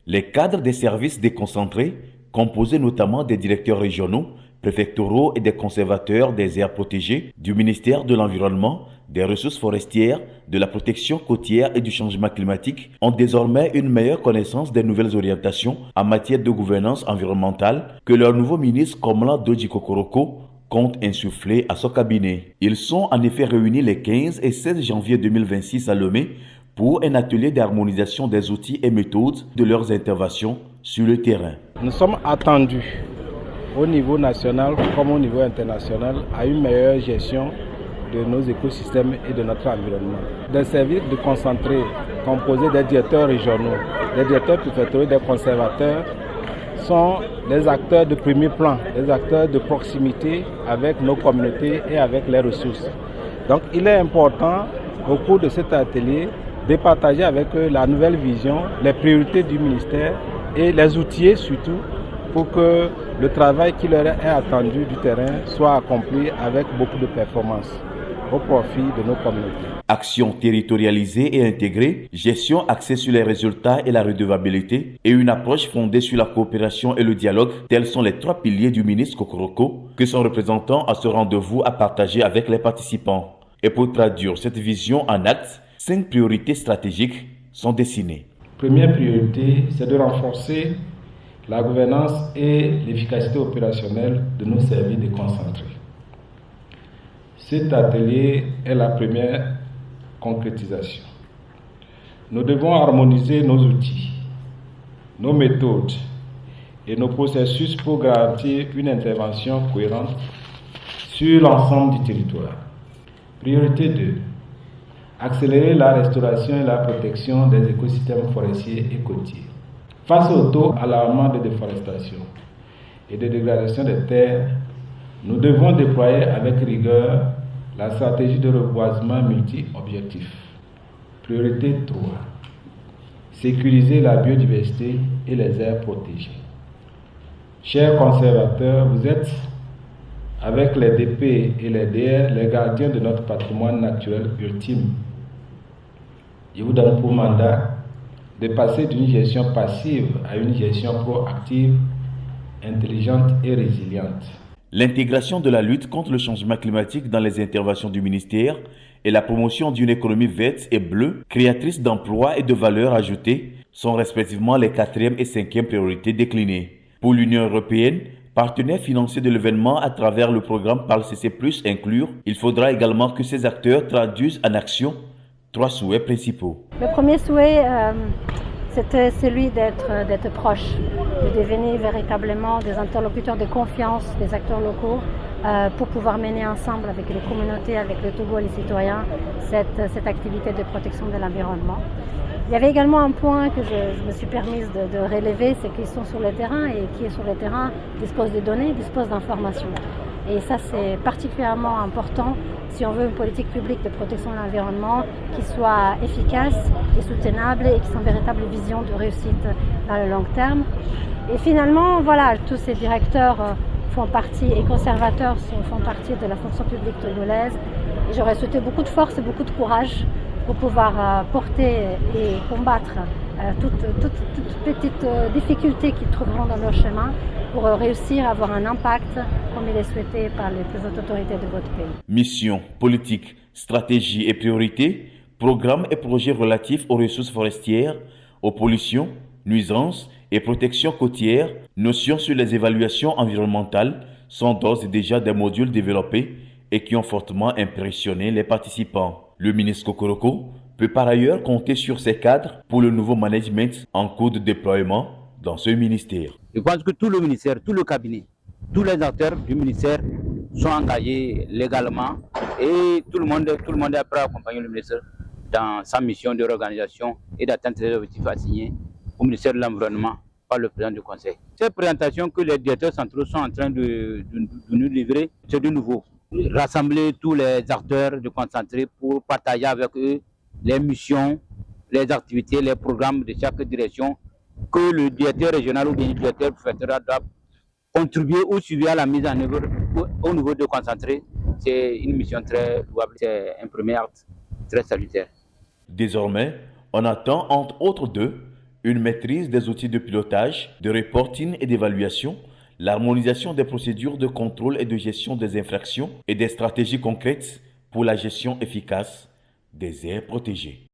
Les cadres des services déconcentrés, composés notamment des directeurs régionaux, préfectoraux et des conservateurs des aires protégées, du ministère de l'Environnement, des Ressources forestières, de la protection côtière et du changement climatique, ont désormais une meilleure connaissance des nouvelles orientations en matière de gouvernance environnementale que leur nouveau ministre Komla Dodji Kokoroko compte insuffler à son cabinet. Ils sont en effet réunis les 15 et 16 janvier 2026 à Lomé pour un atelier d'harmonisation des outils et méthodes de leurs interventions sur le terrain. Nous sommes attendus au niveau national comme au niveau international à une meilleure gestion de nos écosystèmes et de notre environnement. Des services déconcentrés composés des directeurs régionaux, des directeurs préfectoraux, des conservateurs sont des acteurs de premier plan, des acteurs de proximité avec nos communautés et avec les ressources. Donc il est important au cours de cet atelier de partager avec eux la nouvelle vision, les priorités du ministère et les outils surtout pour que le travail qui leur est attendu du terrain soit accompli avec beaucoup de performance au profit de nos communautés. Action territorialisée et intégrée, gestion axée sur les résultats et la redevabilité et une approche fondée sur la coopération et le dialogue, tels sont les 3 piliers du ministre Kokoroko que son représentant a ce rendez-vous à partager avec les participants. Et pour traduire cette vision en actes, 5 priorités stratégiques sont dessinées. Première priorité, c'est de renforcer la gouvernance et l'efficacité opérationnelle de nos services déconcentrés. Cet atelier est la première concrétisation. Nous devons harmoniser nos outils, nos méthodes et nos processus pour garantir une intervention cohérente sur l'ensemble du territoire. Priorité 2. Accélérer la restauration et la protection des écosystèmes forestiers et côtiers. Face au taux alarmant de déforestation et de dégradation des terres, nous devons déployer avec rigueur la stratégie de reboisement multi-objectif. Priorité 3. Sécuriser la biodiversité et les aires protégées. Chers conservateurs, vous êtes, avec les DP et les DR, les gardiens de notre patrimoine naturel ultime. Je vous donne pour mandat de passer d'une gestion passive à une gestion proactive, intelligente et résiliente. L'intégration de la lutte contre le changement climatique dans les interventions du ministère et la promotion d'une économie verte et bleue, créatrice d'emplois et de valeur ajoutée, sont respectivement les 4e et 5e priorités déclinées. Pour l'Union européenne, partenaire financier de l'événement à travers le programme PALCC+ Inclure, il faudra également que ces acteurs traduisent en action 3 souhaits principaux. Le premier souhait, c'était celui d'être proche, de devenir véritablement des interlocuteurs de confiance des acteurs locaux pour pouvoir mener ensemble avec les communautés, avec le Togo et les citoyens, cette activité de protection de l'environnement. Il y avait également un point que je me suis permise de relever, c'est qu'ils sont sur le terrain et qui est sur le terrain dispose de données, dispose d'informations. Et ça, c'est particulièrement important si on veut une politique publique de protection de l'environnement qui soit efficace et soutenable et qui soit une véritable vision de réussite dans le long terme. Et finalement, voilà, tous ces directeurs font partie et conservateurs font partie de la fonction publique togolaise. Et j'aurais souhaité beaucoup de force et beaucoup de courage pour pouvoir porter et combattre toutes petites difficultés qu'ils trouveront dans leur chemin pour réussir à avoir un impact comme il est souhaité par les plus hautes autorités de votre pays. Mission, politique, stratégie et priorités, programmes et projets relatifs aux ressources forestières, aux pollutions, nuisances et protection côtière, notions sur les évaluations environnementales sont d'ores et déjà des modules développés et qui ont fortement impressionné les participants. Le ministre Kokoroko peut par ailleurs compter sur ses cadres pour le nouveau management en cours de déploiement dans ce ministère. Je pense que tout le ministère, tout le cabinet, tous les acteurs du ministère sont engagés légalement et tout le monde est prêt à accompagner le ministère dans sa mission de réorganisation et d'atteindre les objectifs assignés au ministère de l'Environnement par le président du Conseil. Cette présentation que les directeurs centraux sont en train de nous livrer, c'est du nouveau. Rassembler tous les acteurs, de concentrer pour partager avec eux les missions, les activités, les programmes de chaque direction que le directeur régional ou bien le directeur préfectoral doit contribuer ou suivre à la mise en œuvre au niveau de concentrer. C'est une mission très louable, c'est un premier acte très salutaire. Désormais, on attend entre autres d'eux une maîtrise des outils de pilotage, de reporting et d'évaluation, l'harmonisation des procédures de contrôle et de gestion des infractions et des stratégies concrètes pour la gestion efficace des aires protégées.